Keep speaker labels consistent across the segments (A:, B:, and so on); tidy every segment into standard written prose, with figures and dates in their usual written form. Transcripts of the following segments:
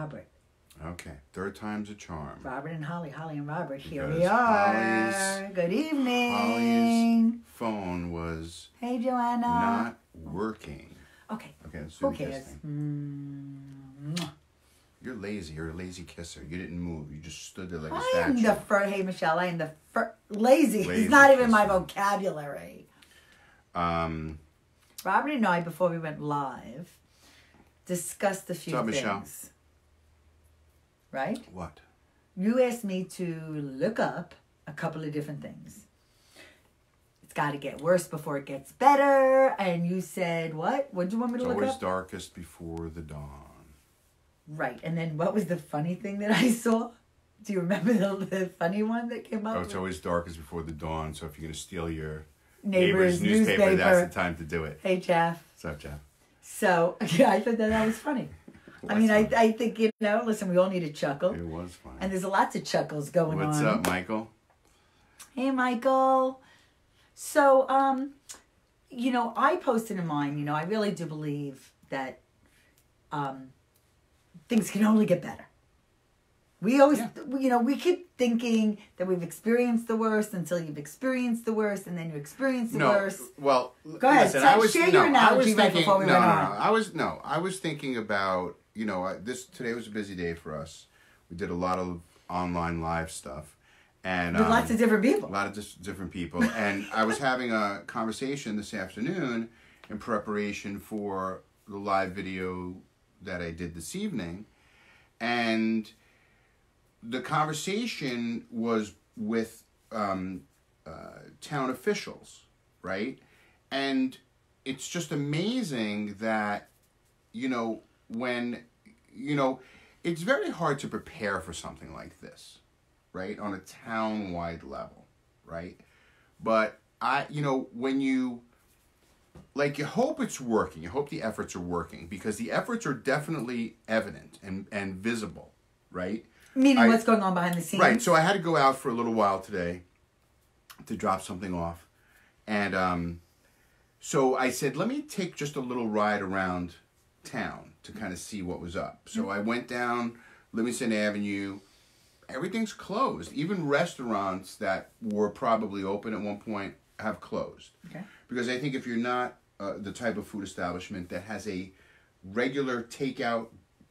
A: Robert.
B: Okay, third time's a charm.
A: Robert and Holly. Holly and Robert. Here
B: Because
A: we are.
B: Holly's-
A: Good evening.
B: Holly's phone was
A: Hey, Joanna.
B: not working.
A: Okay.
B: Okay, let's do
A: Who
B: the
A: cares?
B: kissing. You're lazy. You're a lazy kisser. You didn't move. You just stood there like a
A: I
B: statue.
A: am the Hey, Michelle. I am the lazy.
B: Lazy
A: It's not even my
B: kisser.
A: vocabulary.
B: Um,
A: Robert and I, before we went live, discussed a few
B: What's up,
A: things.
B: Michelle?
A: Right?
B: what?
A: You asked me to look up a couple of different things. It's got to get worse before it gets better. And you said, what? What did you want me to
B: It's
A: look
B: always
A: up?
B: darkest before the dawn.
A: Right. And then what was the funny thing that I saw? Do you remember the funny one that came up?
B: Oh, it's always darkest before the dawn. So if you're gonna steal your
A: Neighbor's
B: newspaper, that's the time to do it.
A: Hey, Jeff.
B: What's up, Jeff?
A: So, yeah, I thought that was funny. I mean, I think, listen, we all need a chuckle.
B: It was funny.
A: And there's lots of chuckles going on.
B: What's up, Michael?
A: Hey, Michael. So, I posted in mine, I really do believe that things can only get better. We always, we keep thinking that we've experienced the worst until you've experienced the worst, and then you experience the worst.
B: Well,
A: Go ahead.
B: listen,
A: Share your analogy right before we went on.
B: I was thinking about, today was a busy day for us. We did a lot of online live stuff. And
A: With lots of different people.
B: A lot of different people. And I was having a conversation this afternoon in preparation for the live video that I did this evening. And the conversation was with town officials, right? And it's just amazing that, when, it's very hard to prepare for something like this, right? On a town-wide level, right? But when you hope it's working, you hope the efforts are working, because the efforts are definitely evident and visible, right?
A: Meaning what's going on behind the scenes.
B: Right, so I had to go out for a little while today to drop something off. And so I said, let me take just a little ride around town to kind of see what was up. So I went down Livingston Avenue. Everything's closed. Even restaurants that were probably open at one point have closed.
A: Okay.
B: Because I think if you're not the type of food establishment that has a regular takeout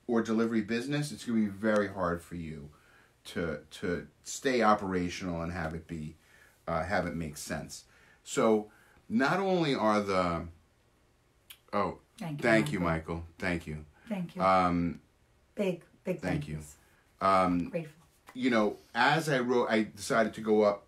B: or delivery business, it's going to be very hard for you to stay operational and have it make sense. So not only are the thank you, Michael. Thank you.
A: Thank you. Big
B: Thank you.
A: Grateful.
B: As I decided to go up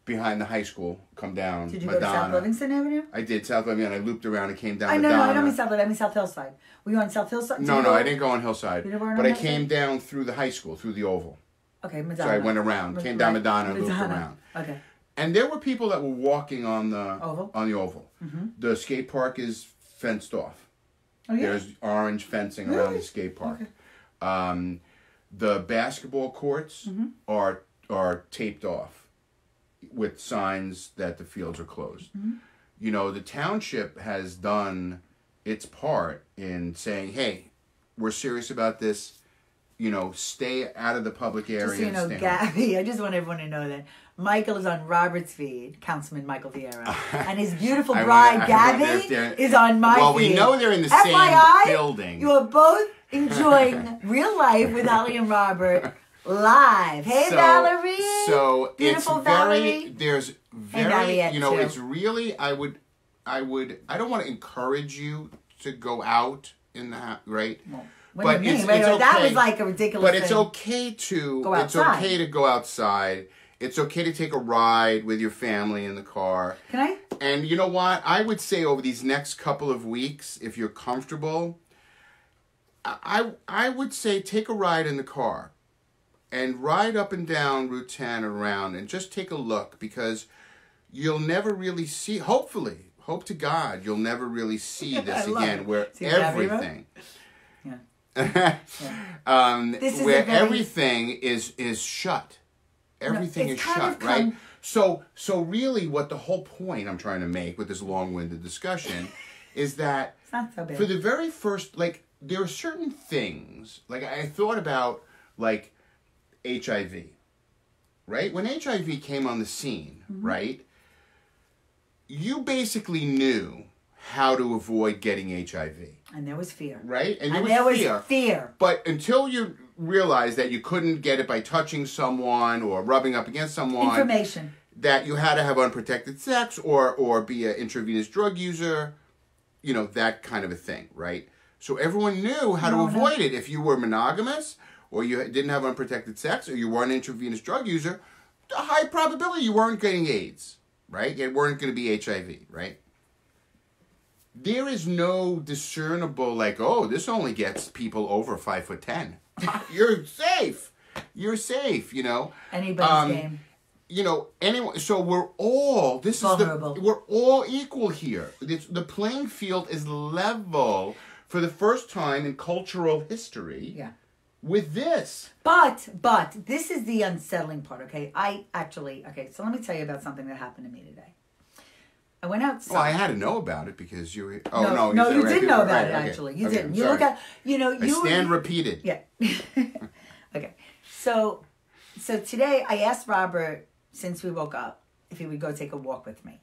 B: behind the high school, come down
A: Did you
B: Madonna.
A: go to South Livingston Avenue?
B: I did South Livingston. I looped around and came down
A: No,
B: Madonna.
A: I don't mean South Livingston. I mean South Hillside. Were you on South Hillside?
B: No, I didn't go on Hillside.
A: You never went
B: but
A: on
B: I came
A: Hillside?
B: down through the high school, through the Oval.
A: Okay, Madonna.
B: So I went around, came down Madonna and looped around.
A: Okay.
B: And there were people that were walking on the
A: Oval.
B: Mm-hmm. The skate park is fenced off.
A: Oh, yeah?
B: There's orange fencing around the skate park. Okay. The basketball courts are taped off with signs that the fields are closed. Mm-hmm. The township has done its part in saying, hey, we're serious about this. Stay out of the public area.
A: Just so you know, Gabby, I just want everyone to know that Michael is on Robert's feed, Councilman Michael Vieira, and his beautiful bride, Gabby, is on my feed.
B: Well, we know they're in the
A: FYI,
B: same building.
A: You are both enjoying real life with Holly and Robert live. Hey, Valerie.
B: So
A: beautiful
B: it's
A: Valerie.
B: There's very, it's really, I don't want to encourage you to go out in the house, right?
A: Well, what do you mean? That was like a ridiculous thing.
B: But it's okay to
A: go outside.
B: It's okay to go outside. It's okay to take a ride with your family in the car.
A: Can I?
B: And you know what? I would say over these next couple of weeks, if you're comfortable, I would say take a ride in the car and ride up and down Route 10 around and just take a look, because you'll never really see, hopefully, hope to God, you'll never really see this again, where everything... where everything is shut. Everything is shut, right? So really what the whole point I'm trying to make with this long-winded discussion is that
A: it's not so bad.
B: For the very first, there are certain things, like I thought about, like HIV, right? When HIV came on the scene, right, you basically knew how to avoid getting HIV.
A: And there was fear.
B: Right?
A: And there was fear.
B: But until you realized that you couldn't get it by touching someone or rubbing up against someone.
A: Information.
B: That you had to have unprotected sex or be an intravenous drug user, you know, that kind of a thing, right? So everyone knew how to avoid it. If you were monogamous or you didn't have unprotected sex or you were an intravenous drug user, a high probability you weren't getting AIDS, right? It weren't going to be HIV, right? There is no discernible, like, oh, this only gets people over 5'10". You're safe. You're safe, you know.
A: Anybody's game.
B: You know, anyone. So we're all
A: vulnerable.
B: We're all equal here. The playing field is level for the first time in cultural history.
A: Yeah.
B: With this.
A: But this is the unsettling part. Okay, so let me tell you about something that happened to me today. I went outside.
B: Well, I had to know about it because you were...
A: Oh, no, you didn't know about it, actually. You didn't. You look at... You know,
B: I stand repeated.
A: Yeah. Okay. So today I asked Robert, since we woke up, if he would go take a walk with me.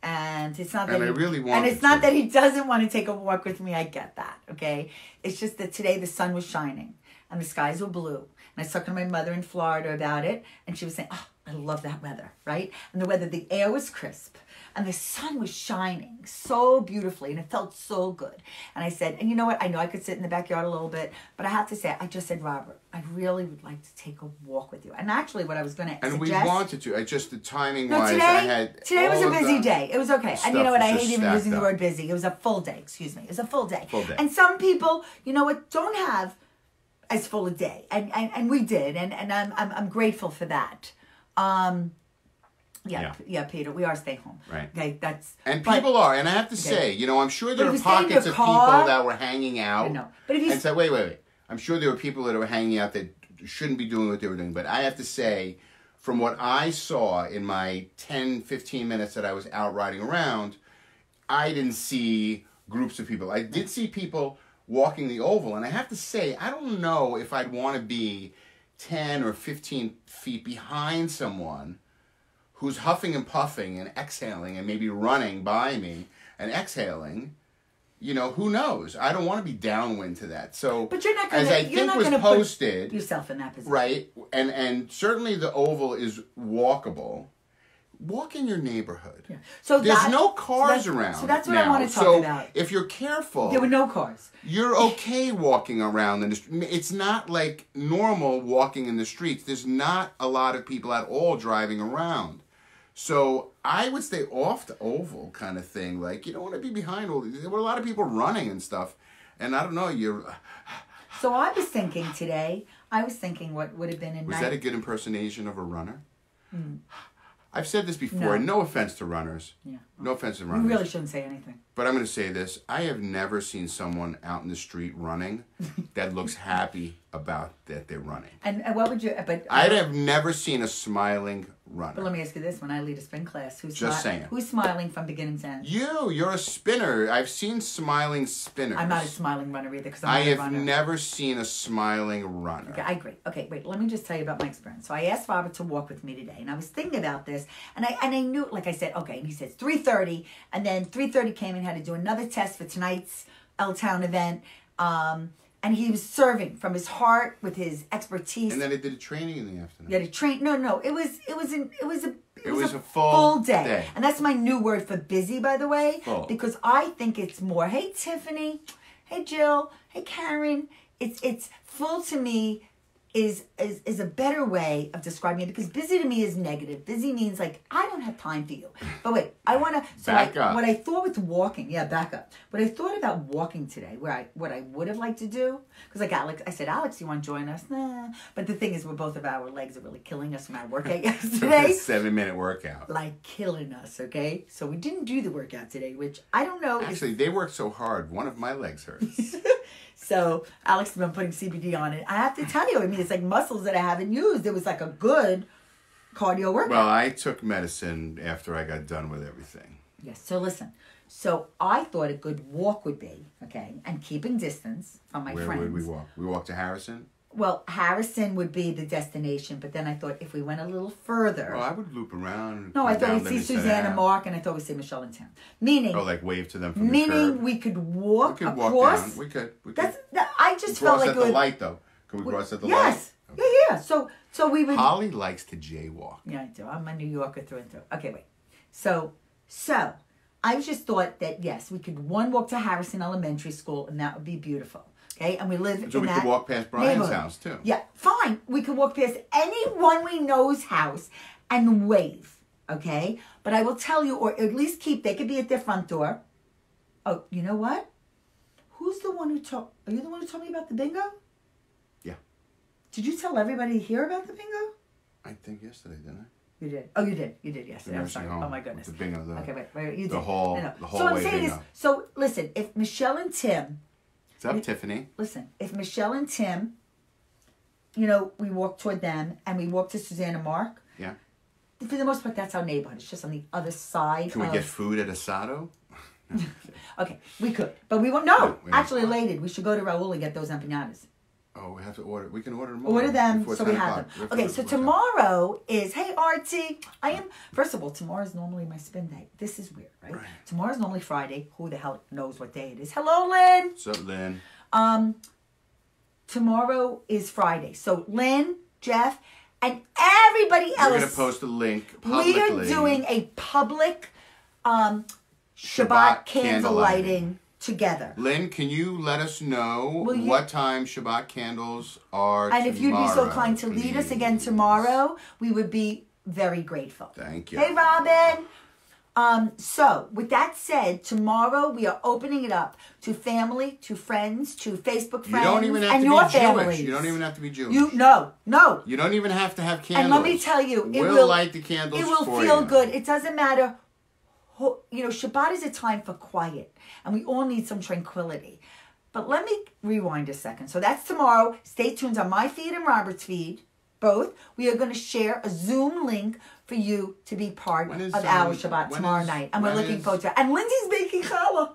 A: And it's not that that he doesn't want to take a walk with me. I get that, okay? It's just that today the sun was shining and the skies were blue. And I was talking to my mother in Florida about it, and she was saying, oh, I love that weather, right? And the weather, the air was crisp. And the sun was shining so beautifully, and it felt so good. And I said, and you know what? I know I could sit in the backyard a little bit, but I have to say, I just said, Robert, I really would like to take a walk with you. And actually, what I was going to suggest...
B: And we wanted to. Just the timing-wise,
A: today was a busy day. It was okay. And you know what? I hate even using the word busy. It was a full day. Excuse me. It was a full day.
B: Full day.
A: And some people, you know what, don't have as full a day. And we did. And I'm grateful for that. Yeah, Peter, we are stay home.
B: Right.
A: Okay,
B: people are, and I have to say, you know, I'm sure there are pockets of people that were hanging out.
A: I know. But if you
B: say, wait. I'm sure there were people that were hanging out that shouldn't be doing what they were doing. But I have to say, from what I saw in my 10, 15 minutes that I was out riding around, I didn't see groups of people. I did see people walking the oval, and I have to say, I don't know if I'd want to be 10 or 15 feet behind someone who's huffing and puffing and exhaling and maybe running by me and exhaling. You know, who knows? I don't want to be downwind to that. So,
A: but you're not gonna,
B: as I think was posted,
A: put yourself in that position,
B: right? And certainly the oval is walkable. Walk in your neighborhood.
A: Yeah. So
B: there's no cars around.
A: So that's what
B: now.
A: I want to talk about.
B: If you're careful,
A: there were no cars.
B: You're okay walking around it's not like normal walking in the streets. There's not a lot of people at all driving around. So I would stay off the oval kind of thing. Like, you don't want to be behind all these. There were a lot of people running and stuff. And I don't know,
A: So I was thinking today, what would have been in...
B: Was that a good impersonation of a runner?
A: Mm.
B: I've said this before, and no offense to runners.
A: Yeah.
B: No offense to runners.
A: You really shouldn't say anything.
B: But I'm going to say this. I have never seen someone out in the street running that looks happy about that they're running.
A: And what would you... But
B: I have never seen a smiling runner.
A: But let me ask you this. When I lead a spin class, who's smiling from beginning to end?
B: You're a spinner. I've seen smiling spinners.
A: I'm not a smiling runner either because I'm not a runner.
B: I have never seen a smiling runner.
A: Okay, I agree. Okay, wait. Let me just tell you about my experience. So I asked Robert to walk with me today, and I was thinking about this, and I knew, like I said, okay, and he says 3:30, and then 3:30 came and had to do another test for tonight's L-Town event, and he was serving from his heart with his expertise.
B: And then they did a training in the afternoon.
A: Yeah, No. It was a full day. And that's my new word for busy, by the way.
B: Full.
A: Because I think it's more, hey, Tiffany, hey, Jill, hey, Karen. It's full to me is a better way of describing it, because busy to me is negative. Busy means like, I don't have time for you. But wait, I want to...
B: Back up.
A: What I thought with walking... Yeah, back up. What I thought about walking today, what I would have liked to do... Because like Alex... I said, Alex, you want to join us? Nah. But the thing is, both of our legs are really killing us from our workout yesterday.
B: 7-minute workout.
A: Like killing us, okay? So we didn't do the workout today, which I don't know...
B: Actually, they worked so hard, one of my legs hurts.
A: So Alex has been putting CBD on it. I have to tell you, I mean, it's like muscles that I haven't used. It was like a good cardio workout.
B: Well, I took medicine after I got done with everything.
A: Yes. So listen. So I thought a good walk would be, okay, and keeping distance from my friends. Where
B: would we walk? We walk to Harrison?
A: Well, Harrison would be the destination, but then I thought if we went a little further...
B: Well, I would loop around.
A: No, I thought we'd see Susanna Mark, and I thought we'd see Michelle and Tim. Meaning...
B: Oh, like wave to them from the curb?
A: Meaning we could walk across...
B: Walk down. We could.
A: I just felt like...
B: Cross at the light, though. Can we cross at the light?
A: Yes. Okay. Yeah. So we would...
B: Holly likes to jaywalk.
A: Yeah, I do. I'm a New Yorker through and through. Okay, wait. So I just thought that, yes, we could walk to Harrison Elementary School, and that would be beautiful. Okay, and we live in that.
B: So we could walk past Brian's house, too.
A: Yeah, fine. We could walk past anyone we know's house and wave, okay? But I will tell you, or at least they could be at their front door. Oh, you know what? Who's the one who told... Are you the one who told me about the bingo?
B: Yeah.
A: Did you tell everybody here about the bingo?
B: I think yesterday, didn't I?
A: You did. Oh, you did. You did yesterday. I'm sorry. Oh, my goodness.
B: The bingo.
A: Okay, wait. You did.
B: The whole
A: So I'm saying
B: bingo.
A: is, so listen, if Michelle and Tim...
B: What's up, Tiffany?
A: Listen, if Michelle and Tim, we walk toward them and we walk to Susanna Mark.
B: Yeah.
A: For the most part, that's our neighborhood. It's just on the other side.
B: Can we get food at Asado?
A: Okay, we could. But we won't. No, actually, elated. We should go to Raul and get those empanadas.
B: Oh, we have to order. We can order them.
A: Order them so we have them. Okay, so tomorrow is, hey, Artie. First of all, tomorrow is normally my spin day. This is weird, right? Tomorrow's normally Friday. Who the hell knows what day it is? Hello, Lynn.
B: What's up, Lynn?
A: Tomorrow is Friday. So Lynn, Jeff, and everybody else.
B: We're going to post a link publicly.
A: We are doing a public Shabbat candle lighting together.
B: Lynn, can you let us know what time Shabbat candles are tomorrow?
A: And if you'd be so kind to lead us again tomorrow, we would be very grateful.
B: Thank you.
A: Hey, Robin. So, with that said, tomorrow we are opening it up to family, to friends, to Facebook friends,
B: you don't even have
A: and
B: to
A: your
B: be
A: families.
B: Jewish. You don't even have to be Jewish.
A: No.
B: You don't even have to have candles.
A: And let me tell you,
B: we'll light the candles for you.
A: It will feel good. It doesn't matter. Shabbat is a time for quiet, and we all need some tranquility. But let me rewind a second. So that's tomorrow. Stay tuned on my feed and Robert's feed. Both. We are going to share a Zoom link for you to be part of our Shabbat tomorrow night. And we're looking forward to it. And Lindsay's baking challah.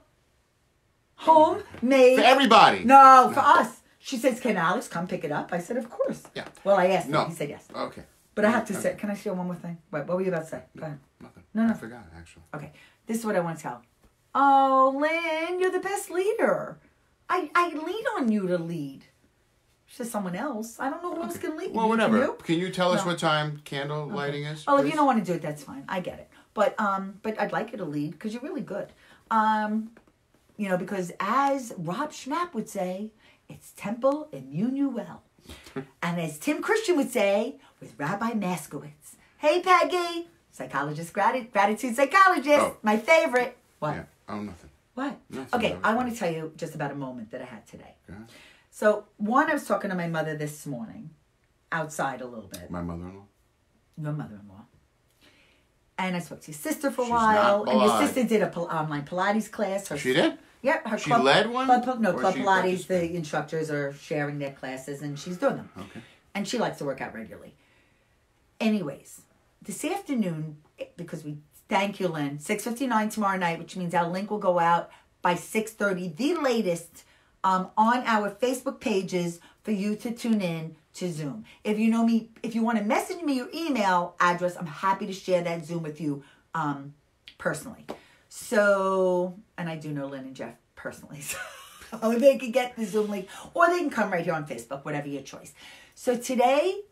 A: Homemade.
B: For everybody.
A: No, for us. She says, can Alex come pick it up? I said, of course.
B: Yeah.
A: Well, I asked him. He said yes.
B: Okay.
A: But I have to say, can I share one more thing? Wait, what were you about to say? Go ahead.
B: Nothing.
A: No.
B: I forgot, actually.
A: Okay. This is what I want to tell. Oh, Lynn, you're the best leader. I lean on you to lead. She says someone else. I don't know who else can lead.
B: Well, whatever. Can you tell us what time candle lighting is?
A: Well, if you don't want to do it, that's fine. I get it. But I'd like you to lead because you're really good. Because as Rob Schnapp would say, it's Temple Emmanuel. And as Tim Christian would say, with Rabbi Maskowitz. Hey, Peggy. Psychologist, gratitude psychologist. My favorite. What?
B: Yeah. Oh, nothing.
A: What?
B: Nothing.
A: Okay, I want to tell you just about a moment that I had today.
B: Okay.
A: So, I was talking to my mother this morning, outside a little bit.
B: My mother-in-law?
A: Your mother-in-law. And I spoke to your sister for a while. And your sister did an online Pilates class.
B: She did?
A: Yeah. Her
B: she led one?
A: Club Pilates, the instructors are sharing their classes, and she's doing them.
B: Okay.
A: And she likes to work out regularly. Anyways, this afternoon, because thank you, Lynn, 6:59 tomorrow night, which means our link will go out by 6:30, the latest, on our Facebook pages for you to tune in to Zoom. If you know me, if you want to message me your email address, I'm happy to share that Zoom with you personally. So, and I do know Lynn and Jeff personally, so they can get the Zoom link, or they can come right here on Facebook, whatever your choice. So today,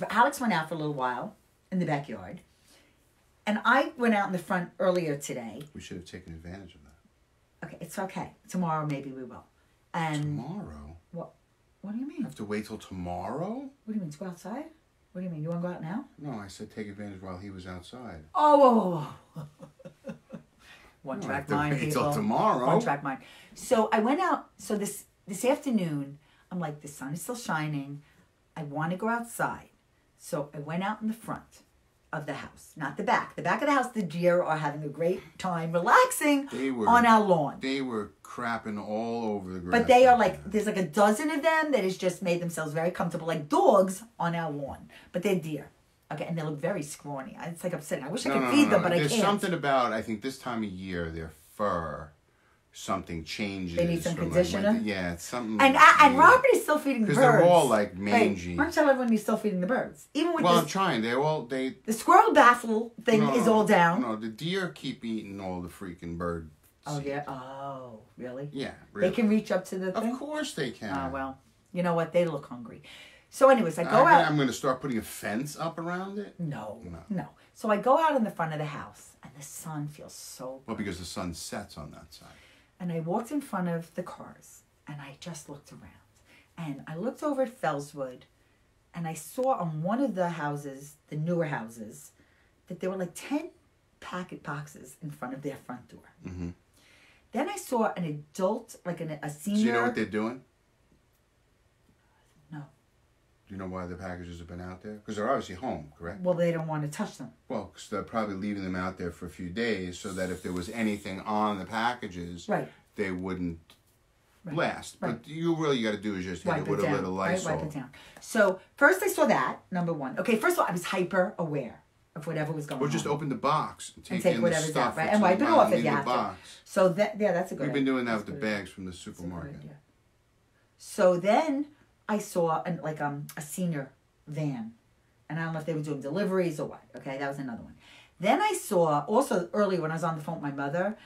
A: Alex went out for a little while in the backyard, and I went out in the front earlier today.
B: We should have taken advantage of that.
A: Okay, it's okay. Tomorrow maybe we will. And
B: tomorrow?
A: What do you mean?
B: Have to wait till tomorrow?
A: What do you mean, to go outside? What do you mean, you want to go out now?
B: No, I said take advantage while he was outside.
A: Oh. One track mind, people.
B: Till tomorrow.
A: One track mind. So I went out, so this afternoon, I'm like, the sun is still shining. I want to go outside. So I went out in the front of the house, not the back. The back of the house, the deer are having a great time relaxing on our lawn.
B: They were crapping all over the grass.
A: But they are like, there's like a dozen of them that has just made themselves very comfortable, like dogs on our lawn. But they're deer. Okay, and they look very scrawny. It's like upsetting. I wish I could feed them, but I can't.
B: There's something about, I think this time of year, their fur, something changes.
A: They need some conditioner?
B: Like, yeah, it's something.
A: And Robert is still feeding the birds.
B: Because they're all like mangy.
A: Why don't you tell everyone he's still feeding the birds? Even with
B: I'm trying. The
A: squirrel baffle thing is all down.
B: No, the deer keep eating all the freaking bird
A: seed. Yeah? Oh, really?
B: Yeah, really.
A: They can reach up to the thing?
B: Of course they can.
A: Oh, well. You know what? They look hungry. So anyways, I go out.
B: I'm going to start putting a fence up around it?
A: No. So I go out in the front of the house, and the sun feels so good.
B: Well, because the sun sets on that side.
A: And I walked in front of the cars, and I just looked around. And I looked over at Fellswood, and I saw on one of the houses, the newer houses, that there were like 10 packet boxes in front of their front door.
B: Mm-hmm.
A: Then I saw an adult, like a senior.
B: So you know what they're doing?
A: No.
B: Do you know why the packages have been out there? Because they're obviously home, correct?
A: Well, they don't want to touch them.
B: Well, because they're probably leaving them out there for a few days so that if there was anything on the packages, they wouldn't blast. Right. But you got to do is just hit it with a little Lysol.
A: Wipe it down. So first I saw that, number one. Okay, first of all, I was hyper aware of whatever was going on.
B: Or just open the box and take in
A: whatever's
B: the stuff.
A: Out, right? And wipe it off if you have
B: to.
A: So that's a good
B: We've been doing that with the bags from the supermarket.
A: So then I saw a senior van. And I don't know if they were doing deliveries or what. Okay, that was another one. Then I saw, also earlier when I was on the phone with my mother,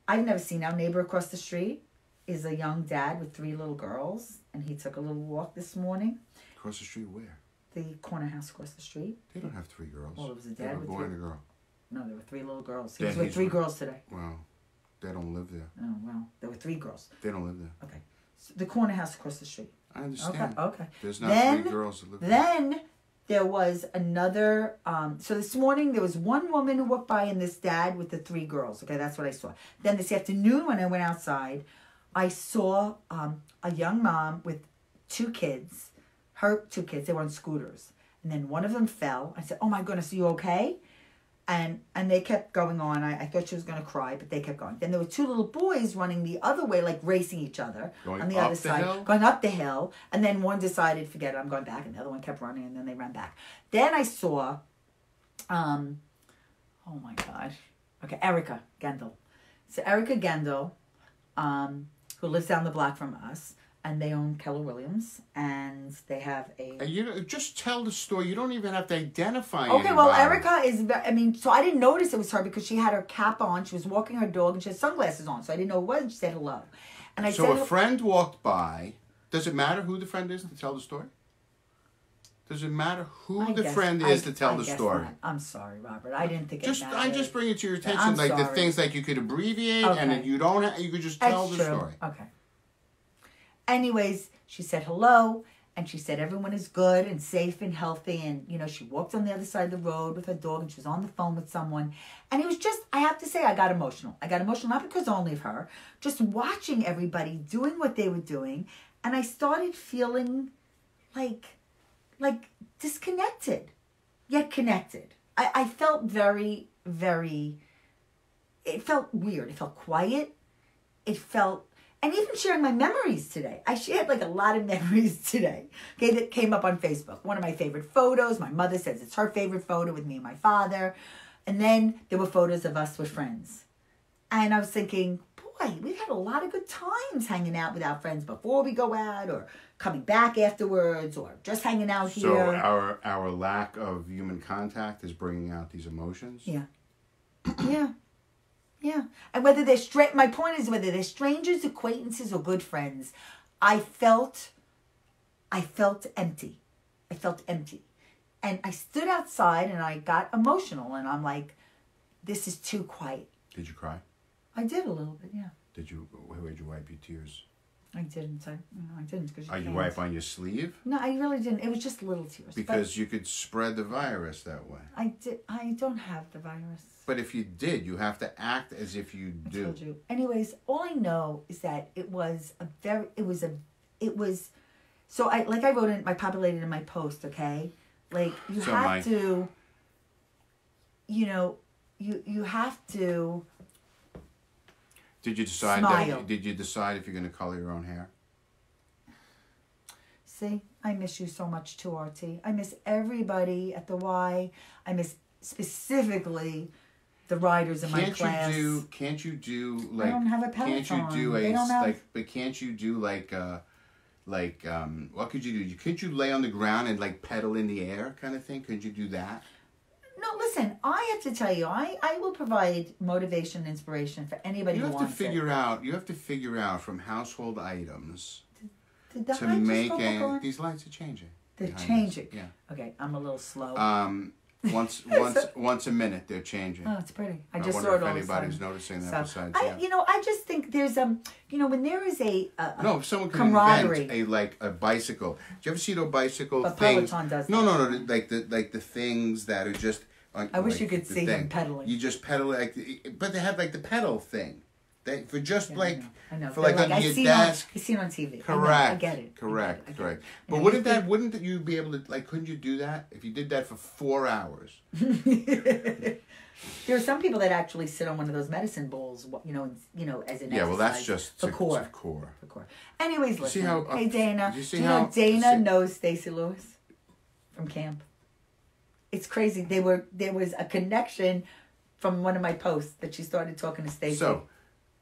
A: I've never seen our neighbor across the street is a young dad with 3 little girls. And he took a little walk this morning.
B: Across the street where?
A: The corner house across the street.
B: They don't have 3 girls.
A: Well, it was a dad with 3.
B: Boy and a girl.
A: No, there were 3 little girls. He was with 3 girls today.
B: Well, they don't live there.
A: Oh, well, there were 3 girls.
B: They don't live there.
A: Okay. So the corner house across the street.
B: I understand.
A: Okay.
B: There's not 3 girls that live there.
A: Then there was another, so this morning there was one woman who walked by and this dad with the 3 girls. Okay, that's what I saw. Then this afternoon when I went outside, I saw a young mom with 2 kids. Her 2 kids, they were on scooters. And then one of them fell. I said, oh my goodness, are you okay? And they kept going on. I thought she was going to cry, but they kept going. Then there were 2 little boys running the other way, like racing each other on the other side. Going up the hill. And then one decided, forget it, I'm going back. And the other one kept running, and then they ran back. Then I saw, oh my gosh. Okay, Erica Gendel. So Erica Gendel, who lives down the block from us, and they own Keller Williams, and they have a...
B: You just tell the story. You don't even have to identify
A: Okay, well, Erica is... so I didn't notice it was her because she had her cap on. She was walking her dog, and she had sunglasses on, so I didn't know who it was. She said hello. And
B: So a friend walked by. Does it matter who the friend is to tell the story? Does it matter who the friend is to tell the story?
A: Not. I'm sorry, Robert. I didn't think it mattered.
B: I just bring it to your attention, like the things like you could abbreviate, and if you don't, you could just tell the story.
A: Okay. Anyways, she said hello, and she said everyone is good and safe and healthy, and, she walked on the other side of the road with her dog, and she was on the phone with someone, and it was just, I have to say, I got emotional. I got emotional, not because only of her, just watching everybody doing what they were doing, and I started feeling like disconnected, yet connected. I felt very, very, it felt weird. It felt quiet. It felt... And even sharing my memories today. I shared a lot of memories today. Okay, that came up on Facebook. One of my favorite photos. My mother says it's her favorite photo with me and my father. And then there were photos of us with friends. And I was thinking, boy, we've had a lot of good times hanging out with our friends before we go out, or coming back afterwards, or just hanging out here.
B: So our lack of human contact is bringing out these emotions?
A: Yeah. Yeah. Yeah. And whether they're my point is whether they're strangers, acquaintances, or good friends, I felt empty. I felt empty. And I stood outside and I got emotional, and I'm like, this is too quiet.
B: Did you cry?
A: I did a little bit, yeah.
B: Where'd you wipe your tears?
A: I didn't. I didn't.
B: Are you wipe on your sleeve?
A: No, I really didn't. It was just little tears.
B: Because you could spread the virus that way.
A: I don't have the virus.
B: But if you did, you have to act as if you do.
A: I told you. Anyways, all I know is that it was so I wrote in, I populated in my post, okay? You have to, you have to
B: Did you decide
A: smile.
B: Did you decide if you're going to color your own hair?
A: See, I miss you so much too, RT. I miss everybody at the Y. I miss specifically the riders in my class.
B: Can't you do like?
A: I don't have a Peloton.
B: Can't you do But can't you do like what could you do? Could you lay on the ground and like pedal in the air kind of thing? Could you do that?
A: No, listen. I have to tell you, I will provide motivation and inspiration for anybody who wants it.
B: You have to figure out from household items
A: Did the
B: to
A: lights
B: make
A: just go on?
B: these lights are changing.
A: They're changing.
B: Yeah.
A: Okay, I'm a little slow.
B: Once a minute they're changing.
A: Oh, it's pretty. I
B: wonder
A: saw it all
B: if anybody's noticing that besides
A: you. I just think there's when there is
B: if someone could
A: camaraderie.
B: invent a bicycle. Do you ever see those bicycle
A: but
B: things?
A: Peloton does.
B: No, like the things that are just.
A: I wish you could see them pedaling.
B: You just pedal but they have like the pedal thing. For just
A: I know.
B: For like under your desk.
A: I see it on TV.
B: Correct.
A: I get it.
B: Correct. But
A: Yeah,
B: wouldn't you be able to couldn't you do that if you did that for 4 hours?
A: There are some people that actually sit on one of those medicine bowls, as an
B: well, that's just
A: for core.
B: For core.
A: Anyways, listen. Hey Dana,
B: do
A: you know Dana knows Stacey Lewis from camp? It's crazy. There was a connection from one of my posts that she started talking to Stacey.
B: So,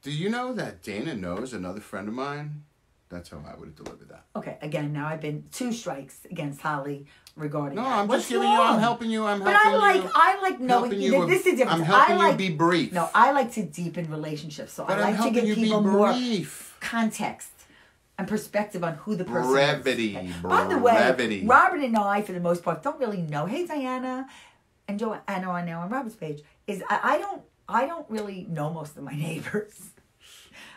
B: do you know that Dana knows another friend of mine? That's how I would have delivered that.
A: Okay, again, now I've been 2 strikes against Holly regarding that.
B: I'm just giving you. I'm helping you.
A: I like knowing. This is different.
B: I'm helping you be brief.
A: No, I like to deepen relationships, so I like to give people more context and perspective on who the person is. By the way, Robert and I, for the most part, don't really know. Hey, Diana, and Joanna are now on Robert's page. I don't really know most of my neighbors.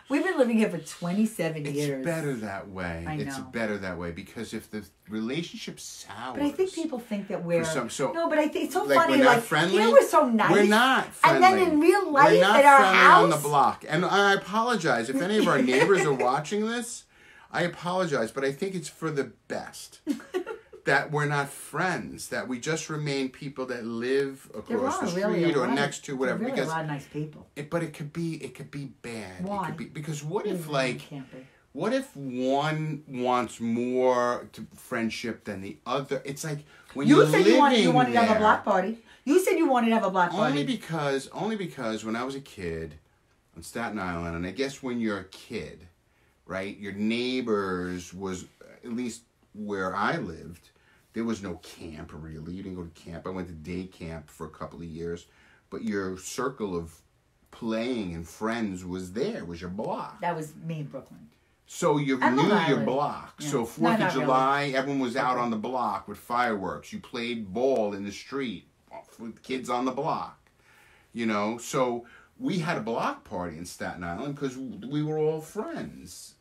A: We've been living here for 27 years.
B: It's better that way.
A: I know.
B: It's better that way because if the relationship sours.
A: But I think people think that we're no. But I think it's so
B: like
A: funny.
B: We're not friendly.
A: We're so nice.
B: We're not friendly.
A: And then in real life,
B: we're not
A: at our
B: friendly
A: house,
B: on the block. And I apologize if any of our neighbors are watching this. I apologize, but I think it's for the best that we're not friends. That we just remain people that live across the street or next to whatever.
A: There are really a lot of nice people.
B: But it could be bad.
A: Why?
B: It could be because what if one wants more friendship than the other? It's like when you said you wanted to have a block
A: party. You said you wanted to have a block party.
B: Only because when I was a kid on Staten Island, and I guess when you're a kid, right, your neighbors was, at least where I lived, there was no camp really. You didn't go to camp. I went to day camp for a couple of years, but your circle of playing and friends was your block.
A: That was me in Brooklyn.
B: So you knew your block. Yeah. So 4th of July, really. Everyone was out on the block with fireworks. You played ball in the street with kids on the block. So we had a block party in Staten Island because we were all friends.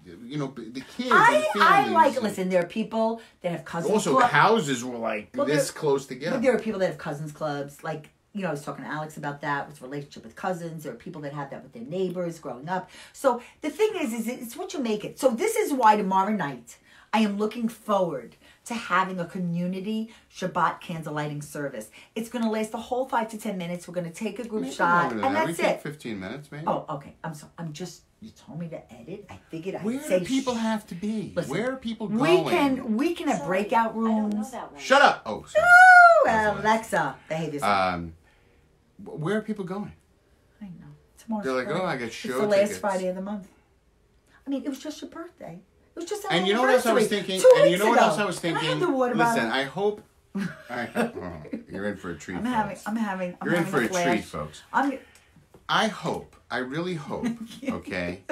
B: The kids and the families.
A: Listen, there are people that have cousins
B: clubs. Also, the houses were this close together.
A: But there are people that have cousins clubs. I was talking to Alex about that with relationship with cousins. There are people that have that with their neighbors growing up. So the thing is it's what you make it. So this is why tomorrow night I am looking forward to having a community Shabbat candle lighting service. It's going to last the whole 5 to 10 minutes. We're going to take a group shot, and that's it.
B: 15 minutes, maybe.
A: Oh, okay. You told me to edit. I figured I'd say.
B: Where do people have to be?
A: Listen,
B: where are people going?
A: We can have breakout rooms.
B: I don't know that one. Shut up! Oh, sorry.
A: Oh, Alexa, behave yourself.
B: Where are people going?
A: I know. Tomorrow's
B: They're like,
A: Friday.
B: I got show tickets.
A: It's the last Friday of the month. I mean, it was just your birthday. It was just an
B: And you know what else I was thinking?
A: I
B: Listen,
A: bottle.
B: I hope. You're in for a treat.
A: You're
B: in for a treat, folks. I really hope, okay,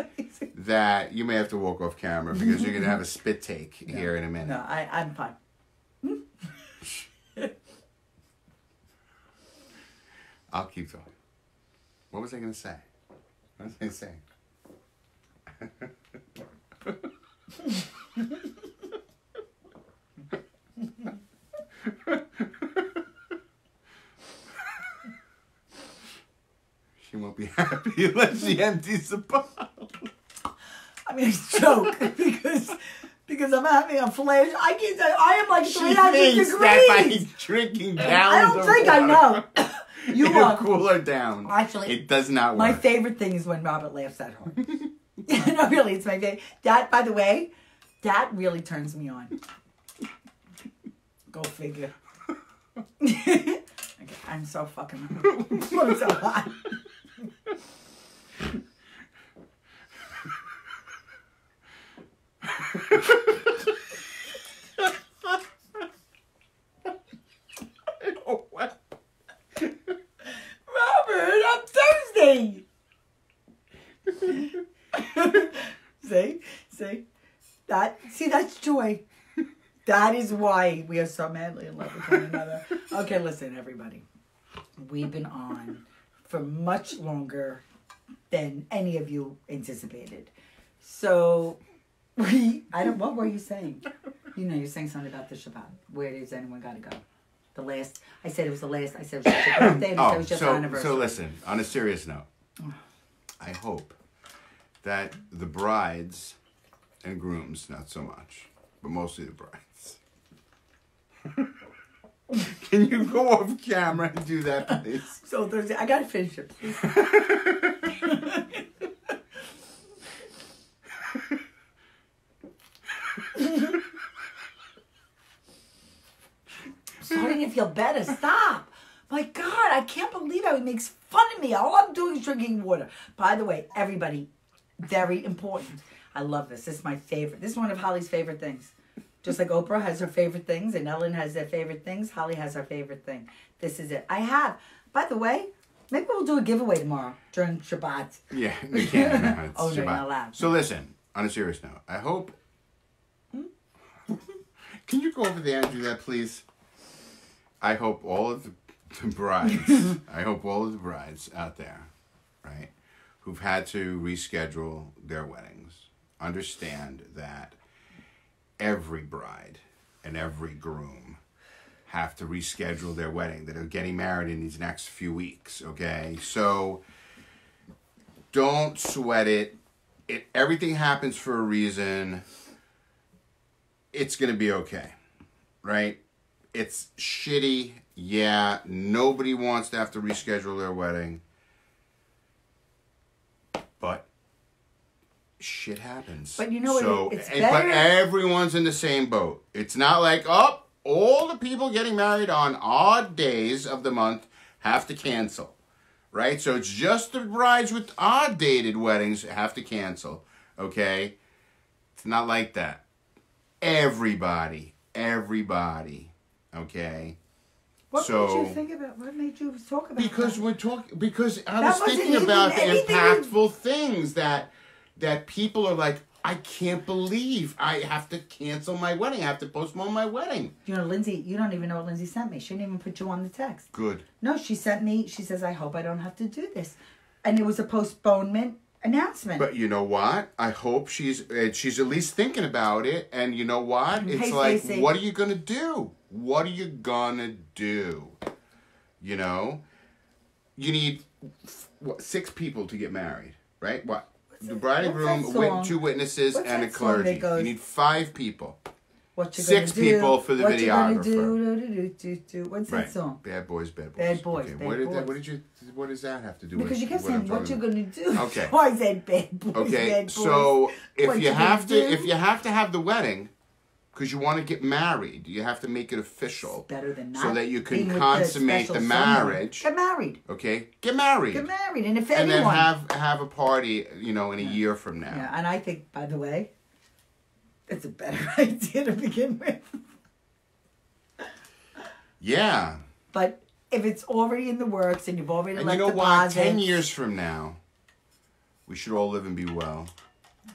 B: that you may have to walk off camera because you're going to have a spit take here in a minute.
A: No, I'm fine.
B: I'll keep talking. What was I going to say? What was I saying? She won't be happy unless she empties the bottle.
A: I mean, it's a joke because I'm having a flash. I can't tell you, I am like 300 degrees.
B: That by drinking gallons
A: I don't think I know.
B: You cool her down.
A: Actually,
B: it does not work.
A: My favorite thing is when Robert laughs at her. No, really, it's my favorite. That, by the way, That really turns me on. Go figure. Okay, I'm so fucking I'm so hot. Robert, I'm thirsty. See? That's joy. That is why we are so madly in love with one another. Okay, listen, everybody. We've been on for much longer than any of you anticipated. So, what were you saying? You know, you're saying something about the Shabbat. Where does anyone got to go? I said it was the last. I said it was just your birthday. It was just anniversary.
B: So listen, on a serious note, I hope that the brides and grooms, not so much, but mostly the brides. Can you go off camera and do that, please?
A: So Thursday, I gotta finish it, please. Starting to feel better. Stop. My God, I can't believe how he makes fun of me. All I'm doing is drinking water. By the way, everybody, very important. I love this. This is my favorite. This is one of Holly's favorite things. Just like Oprah has her favorite things and Ellen has their favorite things, Holly has her favorite thing. This is it. By the way, maybe we'll do a giveaway tomorrow during Shabbat.
B: Yeah, we can. No, it's
A: oh, no,
B: Shabbat.
A: you're not allowed.
B: So listen, on a serious note, I hope... Can you go over there and do that, please? I hope all of the brides out there, right, who've had to reschedule their weddings, understand that every bride and every groom have to reschedule their wedding, that are getting married in these next few weeks, okay? So don't sweat it. Everything happens for a reason. It's going to be okay, right? It's shitty. Yeah, nobody wants to have to reschedule their wedding. But shit happens.
A: But you know what? It's better.
B: But everyone's in the same boat. It's not like, all the people getting married on odd days of the month have to cancel, right? So it's just the brides with odd dated weddings have to cancel, okay? It's not like that. Everybody, okay?
A: What made you think about? What made you talk about?
B: Because I was thinking about the impactful things that people are like, I can't believe I have to cancel my wedding. I have to postpone my wedding.
A: You know, Lindsay, you don't even know what Lindsay sent me. She didn't even put you on the text.
B: Good.
A: No, she sent me, she says, I hope I don't have to do this. And it was a postponement announcement.
B: But you know what? I hope she's at least thinking about it. And you know what? It's like, Stacey, what are you going to do? What are you going to do? You know? You need 6 people to get married, right? What? The bride and groom, 2 witnesses, and a clergy. You need 5 people.
A: What you
B: 6 people for the videographer.
A: What's that song?
B: Bad Boys, Bad Boys.
A: Bad Boys,
B: okay.
A: Bad Boys.
B: What does that have to do
A: with? Because you kept saying what you're going to do.
B: Okay.
A: Why is that Bad Boys?
B: Okay.
A: Bad Boys?
B: So if you have to have the wedding, because you want to get married, you have to make it official.
A: It's better than not.
B: So that you can consummate the marriage.
A: Get married.
B: Okay. Get married.
A: Get married, and if
B: anyone.
A: And
B: then have a party, in a year from now.
A: Yeah, and I think, by the way, it's a better idea to begin with.
B: Yeah.
A: But if it's already in the works and you've already left deposits...
B: And you know what? 10 years from now, we should all live and be well.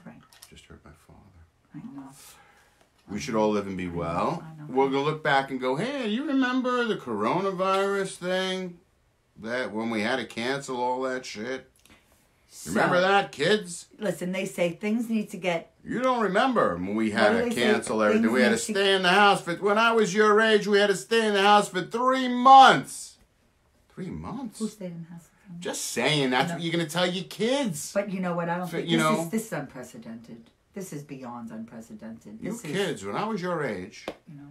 A: Right.
B: Just heard my father.
A: I know.
B: We should all live and be well. I know. We're going to look back and go, hey, you remember the coronavirus thing? That when we had to cancel all that shit? Remember that, kids?
A: Listen, they say things need to get...
B: You don't remember when we had to cancel everything. We had to stay in the house. When I was your age, we had to stay in the house for 3 months. 3 months?
A: Who stayed in the house?
B: Just saying. That's what you're going to tell your kids.
A: But you know what? I don't think... This is unprecedented. This is beyond unprecedented.
B: Kids, when I was your age...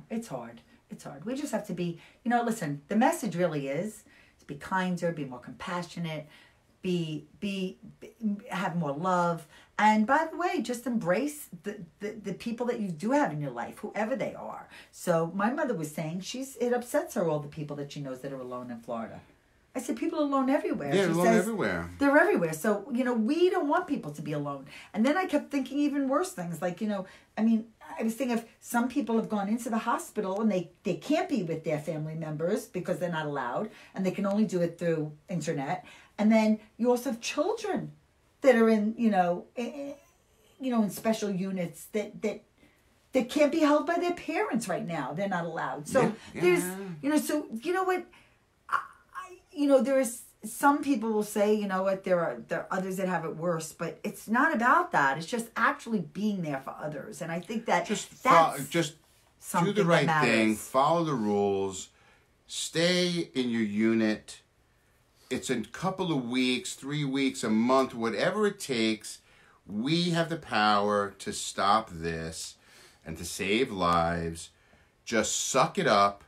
A: It's hard. It's hard. We just have to be... listen, the message really is to be kinder, be more compassionate, have more love. And by the way, just embrace the people that you do have in your life, whoever they are. So my mother was saying it upsets her, all the people that she knows that are alone in Florida. I said, people are alone everywhere.
B: They're alone everywhere.
A: They're everywhere. So, we don't want people to be alone. And then I kept thinking even worse things. Like, I was thinking of some people have gone into the hospital and they can't be with their family members because they're not allowed. And they can only do it through internet. And then you also have children that are in, in special units that can't be held by their parents right now. They're not allowed. So there's, so you know what? There is some people will say, there are others that have it worse, but it's not about that. It's just actually being there for others. And I think that
B: just do the right thing, follow the rules, stay in your unit. It's a couple of weeks, 3 weeks, a month, whatever it takes. We have the power to stop this and to save lives. Just suck it up.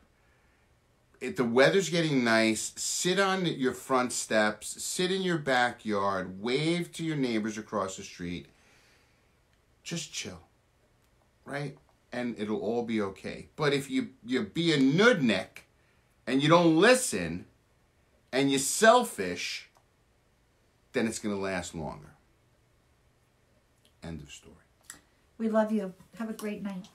B: If the weather's getting nice, sit on your front steps, sit in your backyard, wave to your neighbors across the street. Just chill, right? And it'll all be okay. But if you be a nudnik and you don't listen and you're selfish, then it's going to last longer. End of story.
A: We love you. Have a great night.